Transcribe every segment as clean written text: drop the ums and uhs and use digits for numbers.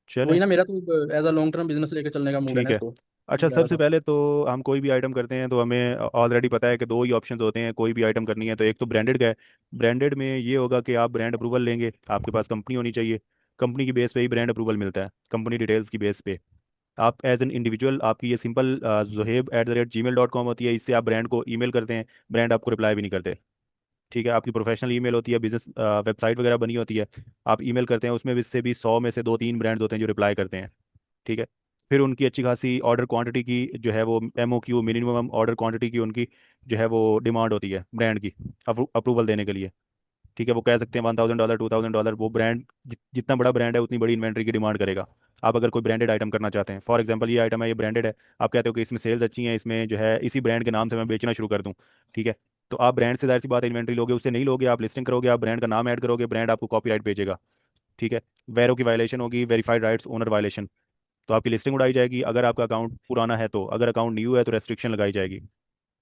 चलें। वही ना, मेरा तो as a long term business लेके चलने का मूड है ना ठीक है। इसको, अच्छा, इसलिए कह रहा सबसे था। पहले तो हम कोई भी आइटम करते हैं तो हमें ऑलरेडी पता है कि दो ही ऑप्शंस होते हैं कोई भी आइटम करनी है, तो एक तो ब्रांडेड का है। ब्रांडेड में ये होगा कि आप ब्रांड अप्रूवल लेंगे, आपके पास कंपनी होनी चाहिए। कंपनी की बेस पे ही ब्रांड अप्रूवल मिलता है, कंपनी डिटेल्स की बेस पे। आप एज एन इंडिविजुअल, आपकी ये सिंपल zoheb@gmail.com होती है, इससे आप ब्रांड को ईमेल करते हैं, ब्रांड आपको रिप्लाई भी नहीं करते। ठीक है, आपकी प्रोफेशनल ईमेल होती है, बिजनेस वेबसाइट वगैरह बनी होती है, आप ईमेल करते हैं, उसमें भी से भी 100 में से दो तीन ब्रांड्स होते हैं जो रिप्लाई करते हैं। ठीक है। फिर उनकी अच्छी खासी ऑर्डर क्वांटिटी की जो है वो MOQ, मिनिमम ऑर्डर क्वांटिटी की उनकी जो है वो डिमांड होती है ब्रांड की अप्रूवल देने के लिए। ठीक है, वो कह सकते हैं $1000, $2000, वो ब्रांड जितना बड़ा ब्रांड है उतनी बड़ी इन्वेंट्री की डिमांड करेगा। आप अगर कोई ब्रांडेड आइटम करना चाहते हैं, फॉर एग्जांपल ये आइटम है, ये ब्रांडेड है, आप कहते हो कि इसमें सेल्स अच्छी हैं, इसमें जो है इसी ब्रांड के नाम से मैं बेचना शुरू कर दूं। ठीक है। तो आप ब्रांड से जाहिर सी बात है इन्वेंट्री लोगे, उससे नहीं लोगे, आप लिस्टिंग करोगे, आप ब्रांड का नाम ऐड करोगे, ब्रांड आपको कॉपीराइट भेजेगा। ठीक है। वैरो की वायलेशन होगी, वेरीफाइड राइट्स ओनर वायलेशन, तो आपकी लिस्टिंग उड़ाई जाएगी। अगर आपका अकाउंट पुराना है तो, अगर अकाउंट न्यू है तो रेस्ट्रिक्शन लगाई जाएगी,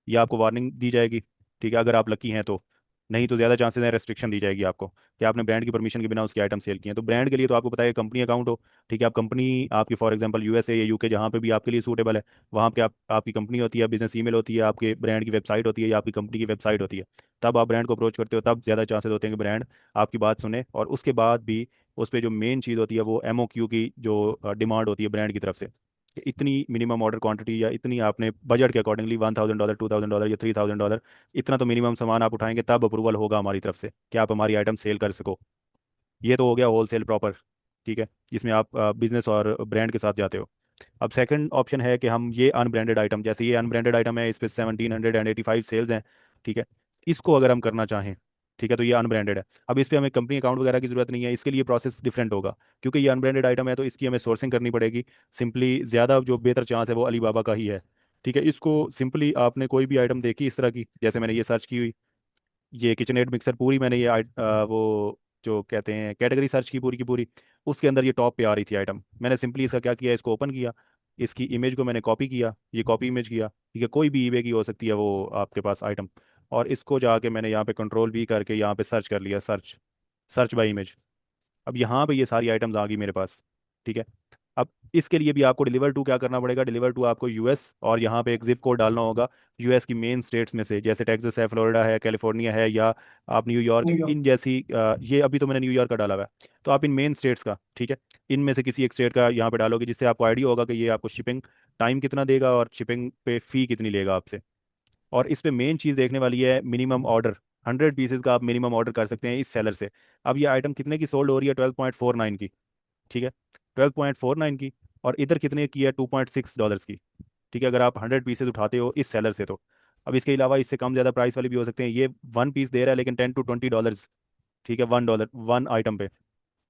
या आपको वार्निंग दी जाएगी। ठीक है, अगर आप लकी हैं तो। नहीं तो ज़्यादा चांसेस है रेस्ट्रिक्शन दी जाएगी आपको कि आपने ब्रांड की परमिशन के बिना उसकी आइटम सेल की है। तो ब्रांड के लिए तो आपको पता है कंपनी अकाउंट हो। ठीक है, आप कंपनी आपकी फॉर एग्जांपल USA या UK जहाँ पे भी आपके लिए सूटेबल है, वहाँ पे आपकी कंपनी होती है, बिजनेस ईमेल होती है, आपके ब्रांड की वेबसाइट होती है या आपकी कंपनी की वेबसाइट होती है। तब आप ब्रांड को अप्रोच करते हो, तब ज़्यादा चांसेस होते हैं कि ब्रांड आपकी बात सुने, और उसके बाद भी उस पर जो मेन चीज़ होती है वो MOQ की जो डिमांड होती है ब्रांड की तरफ से, कि इतनी मिनिमम ऑर्डर क्वांटिटी या इतनी आपने बजट के अकॉर्डिंगली $1000, $2000 या $3000, इतना तो मिनिमम सामान आप उठाएंगे तब अप्रूवल होगा हमारी तरफ से कि आप हमारी आइटम सेल कर सको। ये तो हो गया होल सेल प्रॉपर। ठीक है, इसमें आप बिजनेस और ब्रांड के साथ जाते हो। अब सेकंड ऑप्शन है कि हम ये अनब्रांडेड आइटम, जैसे ये अनब्रांडेड आइटम है, इस पे 1785 सेल्स हैं। ठीक है, इसको अगर हम करना चाहें, ठीक है, तो ये अनब्रांडेड है। अब इस पे हमें कंपनी अकाउंट वगैरह की जरूरत नहीं है, इसके लिए प्रोसेस डिफरेंट होगा, क्योंकि ये अनब्रांडेड आइटम है तो इसकी हमें सोर्सिंग करनी पड़ेगी। सिंपली ज़्यादा जो बेहतर चांस है वो अलीबाबा का ही है। ठीक है, इसको सिंपली आपने कोई भी आइटम देखी इस तरह की, जैसे मैंने ये सर्च की हुई, ये किचन एड मिक्सर पूरी मैंने ये वो जो कहते हैं कैटेगरी सर्च की पूरी, उसके अंदर ये टॉप पे आ रही थी आइटम। मैंने सिंपली इसका क्या किया, इसको ओपन किया, इसकी इमेज को मैंने कॉपी किया, ये कॉपी इमेज किया, ठीक है, कोई भी ईबे की हो सकती है वो आपके पास आइटम, और इसको जाके मैंने यहाँ पे कंट्रोल V करके यहाँ पे सर्च कर लिया, सर्च सर्च बाय इमेज। अब यहाँ पे ये सारी आइटम्स आ गई मेरे पास। ठीक है। अब इसके लिए भी आपको डिलीवर टू क्या करना पड़ेगा, डिलीवर टू आपको US, और यहाँ पे एक जिप कोड डालना होगा US की मेन स्टेट्स में से, जैसे टेक्सास है, फ्लोरिडा है, कैलिफोर्निया है, या आप न्यूयॉर्क, न्यूयॉर्क। इन जैसी ये अभी तो मैंने न्यूयॉर्क का डाला हुआ है, तो आप इन मेन स्टेट्स का, ठीक है, इनमें से किसी एक स्टेट का यहाँ पे डालोगे, जिससे आपको आइडिया होगा कि ये आपको शिपिंग टाइम कितना देगा और शिपिंग पे फ़ी कितनी लेगा आपसे। और इस पे मेन चीज़ देखने वाली है मिनिमम ऑर्डर। 100 पीसेज का आप मिनिमम ऑर्डर कर सकते हैं इस सेलर से। अब ये आइटम कितने की सोल्ड हो रही है, 12.49 की। ठीक है, 12.49 की, और इधर कितने की है, $2.6 की। ठीक है, अगर आप 100 पीसेज उठाते हो इस सेलर से तो। अब इसके अलावा इससे कम ज़्यादा प्राइस वाले भी हो सकते हैं, ये 1 पीस दे रहा है लेकिन $10 to $20। ठीक है, $1 वन आइटम पे।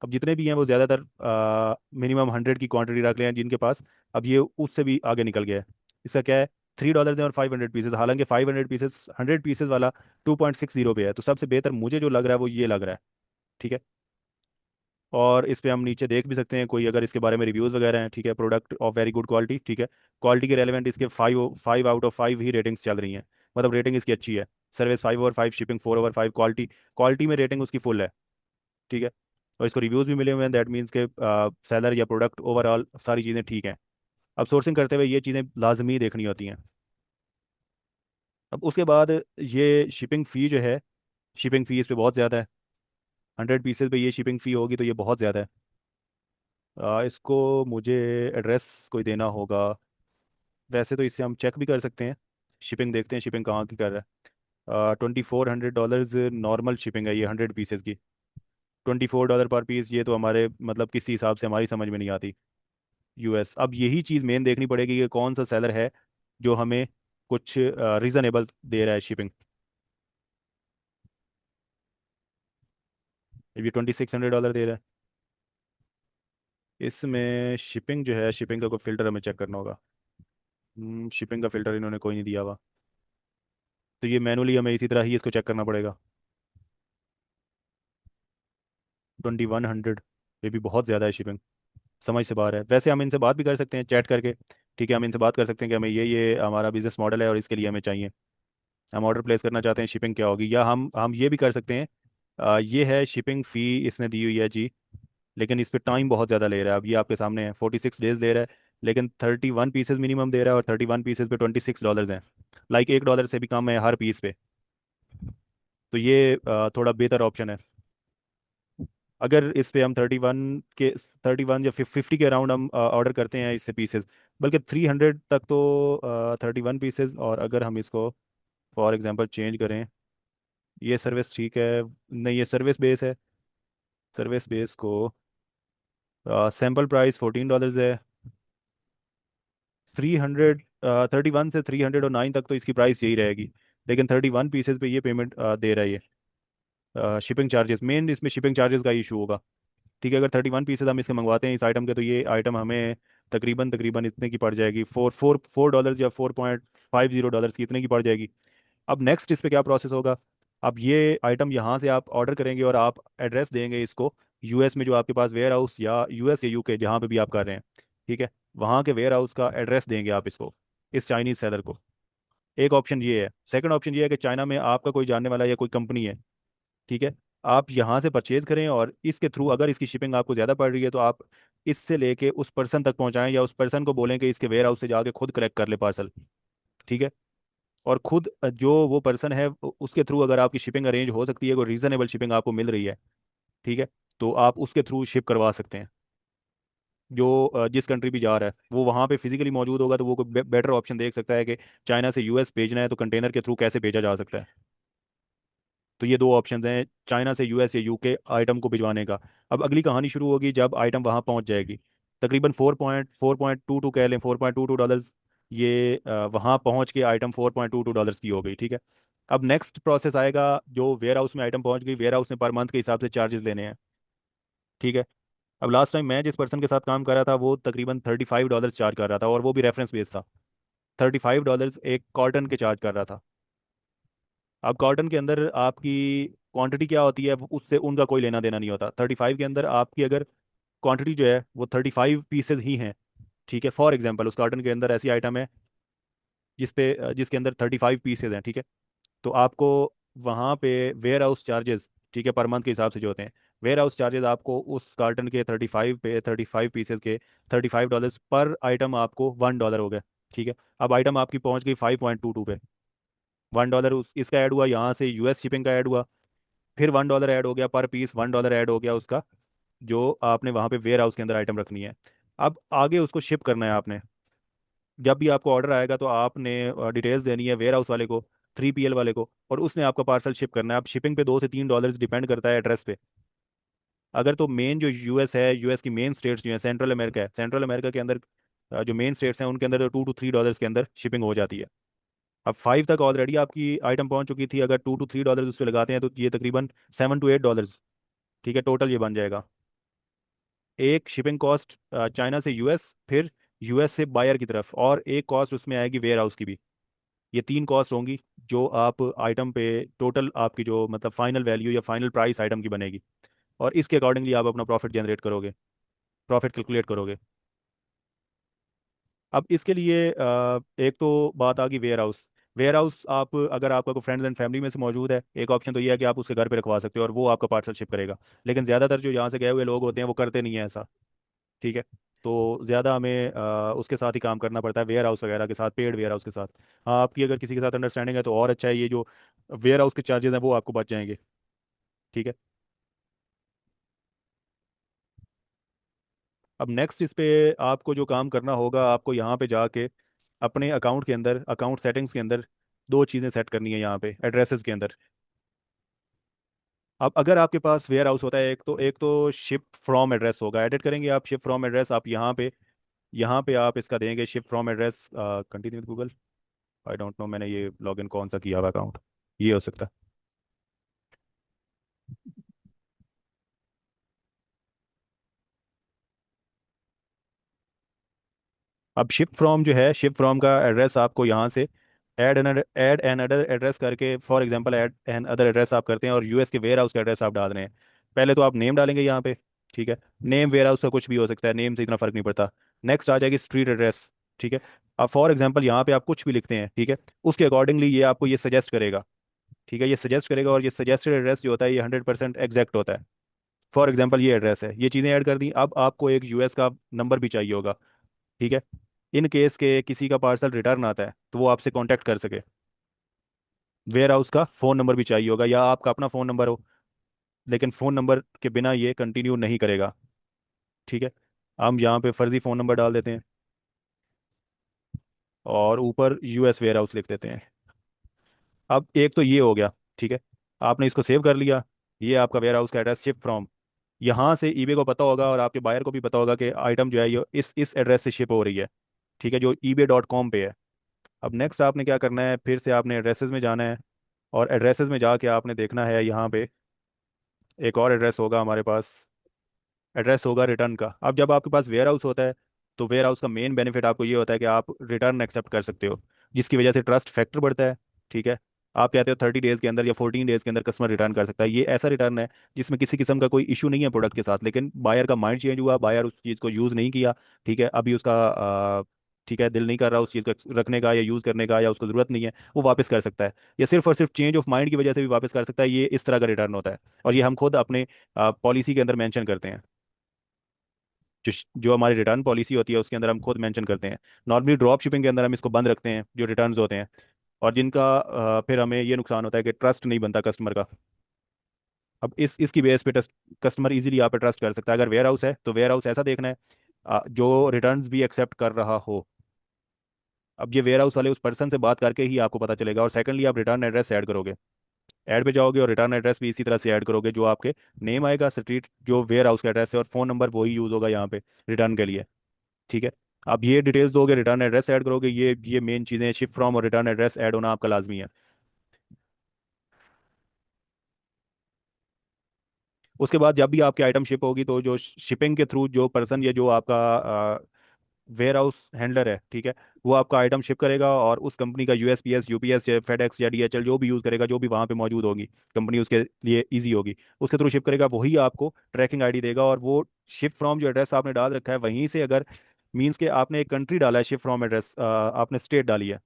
अब जितने भी हैं वो ज़्यादातर मिनिमम 100 की क्वांटिटी रख ले हैं जिनके पास। अब ये उससे भी आगे निकल गया है। इसका क्या है, $3 है और 500 पीसेज, हालांकि 500 पीसेज 100 पीसेज वाला 2.60 पे है। तो सबसे बेहतर मुझे जो लग रहा है वो ये लग रहा है। ठीक है। और इस पे हम नीचे देख भी सकते हैं कोई अगर इसके बारे में रिव्यूज़ वगैरह हैं। ठीक है, product of very good quality. ठीक है, क्वालिटी के रेलिवेंट इसके 5 आउट ऑफ 5 ही रेटिंग्स चल रही हैं, मतलब रेटिंग इसकी अच्छी है। सर्विस 5/5, शिपिंग 4/5, क्वालिटी, क्वालिटी में रेटिंग उसकी फुल है। ठीक है, और इसको रिव्यूज़ भी मिले हुए हैं, दैट मीन्स के सेलर या प्रोडक्ट ओवरऑल सारी चीज़ें ठीक हैं। अब सोर्सिंग करते हुए ये चीज़ें लाजमी देखनी होती हैं। अब उसके बाद ये शिपिंग फ़ी जो है, शिपिंग फ़ी इस पे बहुत ज़्यादा है। 100 पीसेज पे ये शिपिंग फ़ी होगी तो ये बहुत ज़्यादा है। इसको मुझे एड्रेस कोई देना होगा। वैसे तो इससे हम चेक भी कर सकते हैं, शिपिंग देखते हैं शिपिंग कहाँ की कर रहा है। $2400 नॉर्मल शिपिंग है ये 100 पीसेज की। $24 पर पीस, ये तो हमारे मतलब किसी हिसाब से हमारी समझ में नहीं आती। US, अब यही चीज़ मेन देखनी पड़ेगी कि कौन सा सेलर है जो हमें कुछ रीज़नेबल दे रहा है शिपिंग। ये $2600 दे रहा है, इसमें शिपिंग जो है, शिपिंग का कोई फ़िल्टर हमें चेक करना होगा। शिपिंग का फ़िल्टर इन्होंने कोई नहीं दिया हुआ, तो ये मैनुअली हमें इसी तरह ही इसको चेक करना पड़ेगा। 2100, ये भी बहुत ज़्यादा है शिपिंग, समझ से बाहर है। वैसे हम इनसे बात भी कर सकते हैं चैट करके। ठीक है, हम इनसे बात कर सकते हैं कि हमें ये हमारा बिजनेस मॉडल है और इसके लिए हमें चाहिए, हम ऑर्डर प्लेस करना चाहते हैं, शिपिंग क्या होगी, या हम ये भी कर सकते हैं। ये है शिपिंग फ़ी इसने दी हुई है जी, लेकिन इस पे टाइम बहुत ज़्यादा ले रहा है। अब ये आपके सामने है, 46 डेज ले रहा है, लेकिन 31 पीसेज मिनिमम दे रहा है, और 31 पीसेज पे $26 हैं। लाइक $1 से भी कम है हर पीस पे। तो ये थोड़ा बेहतर ऑप्शन है। अगर इस पे हम 31 या 50 के अराउंड हम ऑर्डर करते हैं इससे पीसेस, बल्कि 300 तक तो 31 पीसेस। और अगर हम इसको फॉर एग्जांपल चेंज करें, ये सर्विस ठीक है, नहीं ये सर्विस बेस है, सर्विस बेस को सैम्पल प्राइस $14 है। 300 31 से 309 तक तो इसकी प्राइस यही रहेगी, लेकिन 31 पीसेज पे ये पेमेंट दे रहा है ये। शिपिंग चार्जेस मेन, इसमें शिपिंग चार्जेस का इशू होगा। ठीक है, अगर 31 पीसेज हम इसके मंगवाते हैं इस आइटम के, तो ये आइटम हमें तकरीबन तकरीबन इतने की पड़ जाएगी, $4 या $4.50 की इतने की पड़ जाएगी। अब नेक्स्ट इस पे क्या प्रोसेस होगा। अब ये आइटम यहाँ से आप ऑर्डर करेंगे और आप एड्रेस देंगे इसको यूएस में, जो आपके पास वेयर हाउस, या यूएस या यूके जहाँ पे भी आप कर रहे हैं, ठीक है, वहाँ के वेयर हाउस का एड्रेस देंगे आप इसको, इस चाइनीज़ सेलर को। एक ऑप्शन ये है। सेकंड ऑप्शन ये है कि चाइना में आपका कोई जानने वाला या कोई कंपनी है, ठीक है, आप यहाँ से परचेज करें, और इसके थ्रू अगर इसकी शिपिंग आपको ज़्यादा पड़ रही है तो आप इससे लेके उस पर्सन तक पहुँचाएं, या उस पर्सन को बोलें कि इसके वेयर हाउस से जाके खुद कलेक्ट कर ले पार्सल। ठीक है, और खुद जो वो पर्सन है उसके थ्रू अगर आपकी शिपिंग अरेंज हो सकती है, कोई रीज़नेबल शिपिंग आपको मिल रही है, ठीक है, तो आप उसके थ्रू शिप करवा सकते हैं। जो जिस कंट्री भी जा रहा है वो वहाँ पे फिजिकली मौजूद होगा, तो वो कोई बेटर ऑप्शन देख सकता है कि चाइना से यूएस भेजना है तो कंटेनर के थ्रू कैसे भेजा जा सकता है। तो ये दो ऑप्शन हैं चाइना से यूएस या यूके आइटम को भिजवाने का। अब अगली कहानी शुरू होगी जब आइटम वहाँ पहुँच जाएगी। तकरीबन 4.22 कह लें, $4.22 ये वहाँ पहुँच के आइटम $4.22 की हो गई। ठीक है, अब नेक्स्ट प्रोसेस आएगा, जो वेयर हाउस में आइटम पहुँच गई, वेयर हाउस ने पर मंथ के हिसाब से चार्जेस लेने हैं। ठीक है, अब लास्ट टाइम मैं जिस पर्सन के साथ काम कर रहा था वो तकरीबन $35 चार्ज कर रहा था, और वो भी रेफरेंस बेस था। $35 एक कॉटन के चार्ज कर रहा था। अब कॉटन के अंदर आपकी क्वांटिटी क्या होती है उससे उनका कोई लेना देना नहीं होता। 35 के अंदर आपकी अगर क्वांटिटी जो है वो 35 पीसेज ही हैं, ठीक है, फॉर एग्जांपल उस कार्टन के अंदर ऐसी आइटम है जिसके अंदर 35 पीसेज हैं, ठीक है, तो आपको वहाँ पे वेयर हाउस चार्जेस, ठीक है, पर मंथ के हिसाब से जो होते हैं, वेयर हाउस चार्जेस आपको उस कार्टन के 35 पीसेज के $35 पर आइटम, आपको $1 हो गया। ठीक है, अब आइटम आपकी पहुँच गई 5.22 पे, $1 इसका ऐड हुआ, यहाँ से यूएस शिपिंग का ऐड हुआ, फिर $1 ऐड हो गया पर पीस, $1 ऐड हो गया उसका, जो आपने वहाँ पे वेयर हाउस के अंदर आइटम रखनी है। अब आगे उसको शिप करना है आपने। जब भी आपको ऑर्डर आएगा तो आपने डिटेल्स देनी है वेयर हाउस वाले को, 3PL वाले को, और उसने आपका पार्सल शिप करना है। अब शिपिंग पे $2 से $3 डिपेंड करता है एड्रेस पे। अगर तो मेन जो यूएस है, यूएस की मेन स्टेट्स जो है, सेंट्रल अमेरिका है, सेंट्रल अमेरिका के अंदर जो मेन स्टेट्स हैं उनके अंदर $2 to $3 के अंदर शिपिंग हो जाती है। अब 5 तक ऑलरेडी आपकी आइटम पहुंच चुकी थी, अगर $2 to $3 उस पर लगाते हैं तो ये तकरीबन $7 to $8, ठीक है, टोटल ये बन जाएगा। एक शिपिंग कॉस्ट चाइना से यूएस, फिर यूएस से बायर की तरफ, और एक कॉस्ट उसमें आएगी वेयर हाउस की भी। ये तीन कॉस्ट होंगी जो आप आइटम पे टोटल आपकी जो मतलब फाइनल वैल्यू या फाइनल प्राइस आइटम की बनेगी, और इसके अकॉर्डिंगली आप अपना प्रॉफिट जनरेट करोगे, प्रॉफिट कैलकुलेट करोगे। अब इसके लिए एक तो बात आ गई वेयर हाउस। वेयर हाउस आप अगर आपका कोई फ्रेंड्स एंड फैमिली में से मौजूद है, एक ऑप्शन तो ये है कि आप उसके घर पे रखवा सकते हो और वो आपका पार्सल शिप करेगा। लेकिन ज़्यादातर जो यहाँ से गए हुए लोग होते हैं वो करते नहीं है ऐसा। ठीक है, तो ज़्यादा हमें उसके साथ ही काम करना पड़ता है, वेयर हाउस वगैरह के साथ, पेड वेयर हाउस के साथ। हाँ, आपकी अगर किसी के साथ अंडरस्टैंडिंग है तो और अच्छा है, ये जो वेयर हाउस के चार्जेस हैं वो आपको बच जाएंगे। ठीक है, अब नेक्स्ट इस पे आपको जो काम करना होगा, आपको यहाँ पे जाके अपने अकाउंट के अंदर, अकाउंट सेटिंग्स के अंदर दो चीज़ें सेट करनी है यहाँ पे एड्रेसेस के अंदर। अब अगर आपके पास वेयर हाउस होता है, एक तो शिप फ्रॉम एड्रेस होगा, एडिट करेंगे आप शिप फ्रॉम एड्रेस, आप यहाँ पे आप इसका देंगे ship from address, continue with Google. I don't know मैंने ये लॉगिन कौन सा किया हुआ अकाउंट, ये हो सकता है। अब शिप फ्रॉम जो है, शिप फ्रॉम का एड्रेस आपको यहाँ से ऐड एन अदर एड्रेस करके, for example add N other address आप करते हैं और यूएस के वेयर हाउस का एड्रेस आप डाल रहे हैं। पहले तो आप नेम डालेंगे यहाँ पे, ठीक है, नेम वेयर हाउस का कुछ भी हो सकता है, नेम से इतना फर्क नहीं पड़ता। नेक्स्ट आ जाएगी स्ट्रीट एड्रेस, ठीक है। अब फॉर एग्जांपल यहाँ पे आप कुछ भी लिखते हैं, ठीक है, उसके अकॉर्डिंगली ये आपको ये सजेस्ट करेगा। ठीक है, ये सजेस्ट करेगा, और ये सजेस्टेड एड्रेस जो होता है ये 100% एग्जैक्ट होता है। फॉर एग्जांपल ये एड्रेस है, ये चीज़ें ऐड कर दी। अब आपको एक यूएस का नंबर भी चाहिए होगा, ठीक है, इन केस के किसी का पार्सल रिटर्न आता है तो वो आपसे कांटेक्ट कर सके। वेयर हाउस का फ़ोन नंबर भी चाहिए होगा, या आपका अपना फ़ोन नंबर हो, लेकिन फ़ोन नंबर के बिना ये कंटिन्यू नहीं करेगा, ठीक है। हम यहाँ पे फर्जी फ़ोन नंबर डाल देते हैं और ऊपर यूएस वेयर हाउस लिख देते हैं। अब एक तो ये हो गया, ठीक है, आपने इसको सेव कर लिया। ये आपका वेयर हाउस का एड्रेस, शिप फ्रॉम, यहाँ से ईबे को पता होगा और आपके बायर को भी पता होगा कि आइटम जो है ये इस एड्रेस से शिप हो रही है, ठीक है, जो ebay.com पे है। अब नेक्स्ट आपने क्या करना है, फिर से आपने एड्रेसेस में जाना है, और एड्रेसेस में जाके आपने देखना है यहाँ पे एक और एड्रेस होगा हमारे पास, एड्रेस होगा रिटर्न का। अब जब आपके पास वेयर हाउस होता है तो वेयर हाउस का मेन बेनिफिट आपको ये होता है कि आप रिटर्न एक्सेप्ट कर सकते हो, जिसकी वजह से ट्रस्ट फैक्टर बढ़ता है, ठीक है। आप कहते हो 30 डेज के अंदर या 14 डेज के अंदर कस्टमर रिटर्न कर सकता है। ये ऐसा रिटर्न है जिसमें किसी किस्म का कोई इशू नहीं है प्रोडक्ट के साथ, लेकिन बायर का माइंड चेंज हुआ, बायर उस चीज़ को यूज़ नहीं किया, ठीक है, अभी उसका ठीक है, दिल नहीं कर रहा उस चीज़ को रखने का या यूज़ करने का, या उसको ज़रूरत नहीं है, वो वापस कर सकता है। या सिर्फ और सिर्फ चेंज ऑफ माइंड की वजह से भी वापस कर सकता है। ये इस तरह का रिटर्न होता है, और ये हम खुद अपने पॉलिसी के अंदर मेंशन करते हैं। जो हमारी रिटर्न पॉलिसी होती है उसके अंदर हम खुद मेंशन करते हैं। नॉर्मली ड्रॉप शिपिंग के अंदर हम इसको बंद रखते हैं, जो रिटर्न्स होते हैं, और जिनका फिर हमें ये नुकसान होता है कि ट्रस्ट नहीं बनता कस्टमर का। अब इसकी बेस पे कस्टमर इजीली यहाँ पे ट्रस्ट कर सकता है। अगर वेयर हाउस है तो वेयर हाउस ऐसा देखना है जो रिटर्न्स भी एक्सेप्ट कर रहा हो। अब ये वेयर हाउस वाले उस पर्सन से बात करके ही आपको पता चलेगा। और सेकंडली आप रिटर्न एड्रेस ऐड करोगे, ऐड पे जाओगे और रिटर्न एड्रेस भी इसी तरह से ऐड करोगे, जो आपके नेम आएगा, स्ट्रीट जो वेयर हाउस का एड्रेस है, और फ़ोन नंबर वही यूज़ होगा यहाँ पे रिटर्न के लिए, ठीक है। आप ये डिटेल्स दोगे, रिटर्न एड्रेस ऐड करोगे, ये मेन चीज़ें, शिप फ्रॉम और रिटर्न एड्रेस ऐड होना आपका लाजमी है। उसके बाद जब भी आपकी आइटम शिप होगी तो जो शिपिंग के थ्रू जो पर्सन, या जो आपका वेयर हाउस हैंडलर है, ठीक है, वो आपका आइटम शिप करेगा, और उस कंपनी का यूएसपीएस, यूपीएस या फेडेक्स या डीएचएल जो भी यूज़ करेगा, जो भी वहाँ पे मौजूद होगी कंपनी, उसके लिए ईजी होगी, उसके थ्रू शिप करेगा, वही आपको ट्रैकिंग आईडी देगा। और वो शिप फ्रॉम जो एड्रेस आपने डाल रखा है वहीं से, अगर मीन्स के आपने एक कंट्री डाला है, शिप फ्रॉम एड्रेस आपने स्टेट डाली है,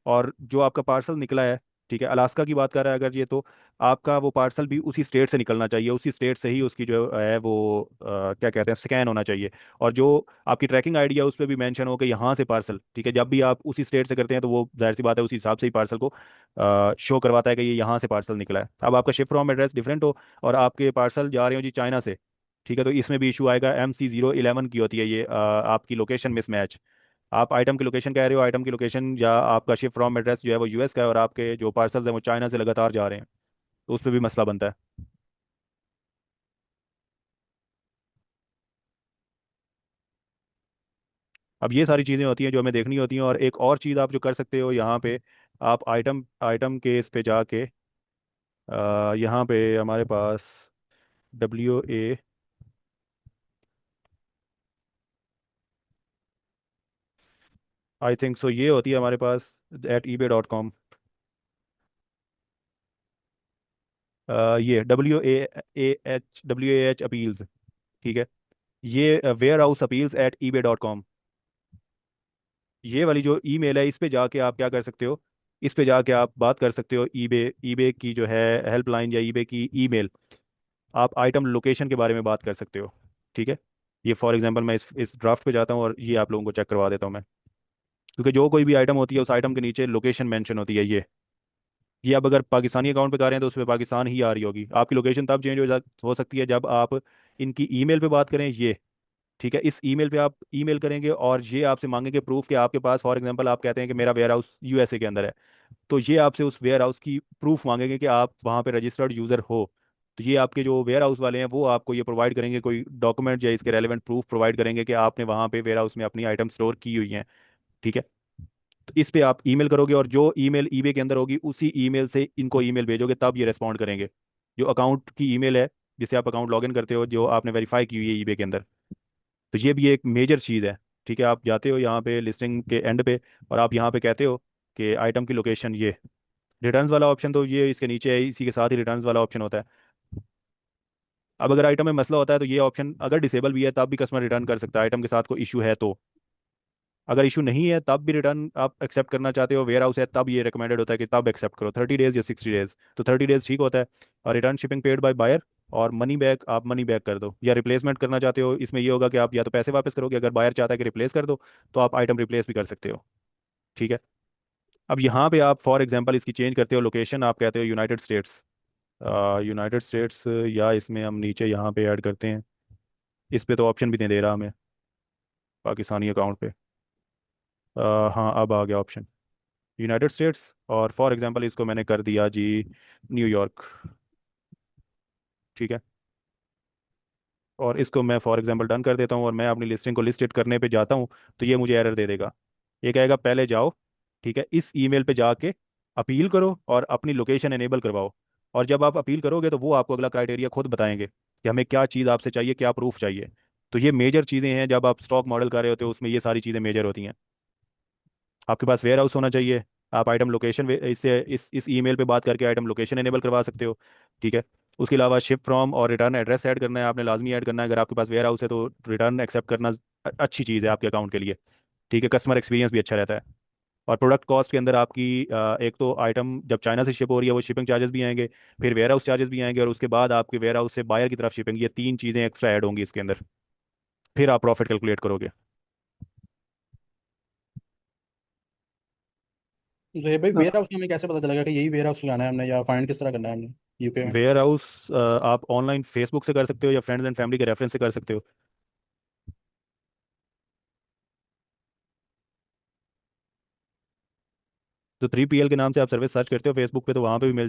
और जो आपका पार्सल निकला है, ठीक है, अलास्का की बात कर रहा है अगर ये, तो आपका वो पार्सल भी उसी स्टेट से निकलना चाहिए, उसी स्टेट से ही उसकी जो है वो क्या कहते हैं, स्कैन होना चाहिए। और जो आपकी ट्रैकिंग आईडी है उस पर भी मेंशन हो कि यहाँ से पार्सल, ठीक है, जब भी आप उसी स्टेट से करते हैं तो वो जाहिर सी बात है उसी हिसाब से ही पार्सल को शो करवाता है कि ये यहाँ से पार्सल निकला है। अब आपका शिप फ्रॉम एड्रेस डिफरेंट हो और आपके पार्सल जा रहे हो जी चाइना से, ठीक है, तो इसमें भी इशू आएगा। MC011 की होती है ये आपकी लोकेशन मिसमैच। आप आइटम की लोकेशन कह रहे हो, आइटम की लोकेशन या आपका शिप फ्रॉम एड्रेस जो है वो यूएस का है, और आपके जो पार्सल्स हैं वो चाइना से लगातार जा रहे हैं, तो उस पर भी मसला बनता है। अब ये सारी चीज़ें होती हैं जो हमें देखनी होती हैं। और एक और चीज़ आप जो कर सकते हो यहाँ पे, आप आइटम आइटम के इस पे जाके यहाँ पे हमारे पास WA, आई थिंक सो, ये होती है हमारे पास @ebay.com। ये WAH अपील्स, ठीक है, ये वेयर हाउस अपील्स @ebay.com। ये वाली जो ईमेल है इस पे जाके आप क्या कर सकते हो, इस पे जाके आप बात कर सकते हो ईबे ईबे की जो है हेल्पलाइन, या ईबे की ईमेल, आप आइटम लोकेशन के बारे में बात कर सकते हो, ठीक है। ये फॉर एग्जांपल मैं इस ड्राफ्ट पे जाता हूँ और ये आप लोगों को चेक करवा देता हूँ मैं, क्योंकि जो कोई भी आइटम होती है उस आइटम के नीचे लोकेशन मेंशन होती है। ये आप अगर पाकिस्तानी अकाउंट पे कर रहे हैं तो उस पर पाकिस्तान ही आ रही होगी। आपकी लोकेशन तब चेंज हो सकती है जब आप इनकी ईमेल पे बात करें, ये, ठीक है, इस ईमेल पे आप ईमेल करेंगे और ये आपसे मांगेंगे प्रूफ कि आपके पास, फॉर एग्जांपल आप कहते हैं कि मेरा वेयर हाउस यूएसए के अंदर है, तो ये आपसे उस वेयर हाउस की प्रूफ मांगेंगे कि आप वहाँ पे रजिस्टर्ड यूज़र हो। तो ये आपके जो वेयर हाउस वाले हैं वो आपको ये प्रोवाइड करेंगे, कोई डॉक्यूमेंट या इसके रेलेवेंट प्रूफ प्रोवाइड करेंगे कि आपने वहाँ पे वेयर हाउस में अपनी आइटम स्टोर की हुई हैं, ठीक है। तो इस पे आप ईमेल करोगे, और जो ईमेल ईबे के अंदर होगी उसी ईमेल से इनको ईमेल भेजोगे, तब ये रिस्पॉन्ड करेंगे। जो अकाउंट की ईमेल है जिससे आप अकाउंट लॉगिन करते हो, जो आपने वेरीफाई की हुई है ईबे के अंदर, तो ये भी एक मेजर चीज़ है, ठीक है। आप जाते हो यहाँ पे लिस्टिंग के एंड पे, और आप यहाँ पे कहते हो कि आइटम की लोकेशन, ये रिटर्न्स वाला ऑप्शन तो ये इसके नीचे है, इसी के साथ ही रिटर्न्स वाला ऑप्शन होता है। अब अगर आइटम में मसला होता है तो ये ऑप्शन अगर डिसेबल भी है तब भी कस्टमर रिटर्न कर सकता है, आइटम के साथ कोई इशू है तो। अगर इशू नहीं है तब भी रिटर्न आप एक्सेप्ट करना चाहते हो, वेयर हाउस है, तब ये रिकमेंडेड होता है कि तब एक्सेप्ट करो 30 डेज या 60 डेज। तो 30 डेज ठीक होता है। और return shipping paid by buyer, और मनी बैक कर दो, या रिप्लेसमेंट करना चाहते हो, इसमें ये होगा कि आप या तो पैसे वापस करोगे, अगर बायर चाहता है कि रिप्लेस कर दो तो आप आइटम रिप्लेस भी कर सकते हो। ठीक है। अब यहाँ पे आप फॉर एग्जांपल इसकी चेंज करते हो लोकेशन, आप कहते हो यूनाइटेड स्टेट्स। यूनाइटेड स्टेट्स, या इसमें हम नीचे यहाँ पे ऐड करते हैं, इस पे तो ऑप्शन भी नहीं दे रहा हमें पाकिस्तानी अकाउंट पे। हाँ, अब आ गया ऑप्शन यूनाइटेड स्टेट्स, और फॉर एग्जांपल इसको मैंने कर दिया जी न्यूयॉर्क। ठीक है। और इसको मैं फॉर एग्जांपल डन कर देता हूँ, और मैं अपनी लिस्टिंग को लिस्टेड करने पे जाता हूँ, तो ये मुझे एरर दे देगा। ये कहेगा पहले जाओ, ठीक है, इस ईमेल पे जाके अपील करो और अपनी लोकेशन एनेबल करवाओ। और जब आप अपील करोगे तो वो आपको अगला क्राइटेरिया खुद बताएंगे कि हमें क्या चीज़ आपसे चाहिए, क्या प्रूफ चाहिए। तो ये मेजर चीज़ें हैं, जब आप स्टॉक मॉडल कर रहे होते हो उसमें ये सारी चीज़ें मेजर होती हैं। आपके पास वेयर हाउस होना चाहिए। आप आइटम लोकेशन इससे इस ईमेल पे बात करके आइटम लोकेशन एनेबल करवा सकते हो। ठीक है। उसके अलावा शिप फ्रॉम और रिटर्न एड्रेस ऐड करना है, आपने लाजमी ऐड करना है। अगर आपके पास वेयर हाउस है तो रिटर्न एक्सेप्ट करना अच्छी चीज़ है आपके अकाउंट के लिए। ठीक है, कस्टमर एक्सपीरियंस भी अच्छा रहता है। और प्रोडक्ट कॉस्ट के अंदर आपकी एक तो आइटम जब चाइना से शिप हो रही है वो शिपिंग चार्जेस भी आएंगे, फिर वेयर हाउस चार्जेस भी आएंगे, और उसके बाद आपके वेयर हाउस से बायर की तरफ शिपिंग, ये तीन चीज़ें एक्स्ट्रा ऐड होंगी इसके अंदर। फिर आप प्रॉफिट कैलकुलेट करोगे। तो ये भाई वेयर हाउस हमें कैसे पता चलेगा कि यही वेयर हाउस लगाना है हमने, या फाइंड किस तरह करना है हमने यूके में? वेयर हाउस आप ऑनलाइन फेसबुक से कर सकते हो या फ्रेंड्स एंड फैमिली के रेफरेंस से कर सकते हो। तो 3PL के नाम से आप सर्विस सर्च करते हो फेसबुक पे तो वहाँ पे भी मिल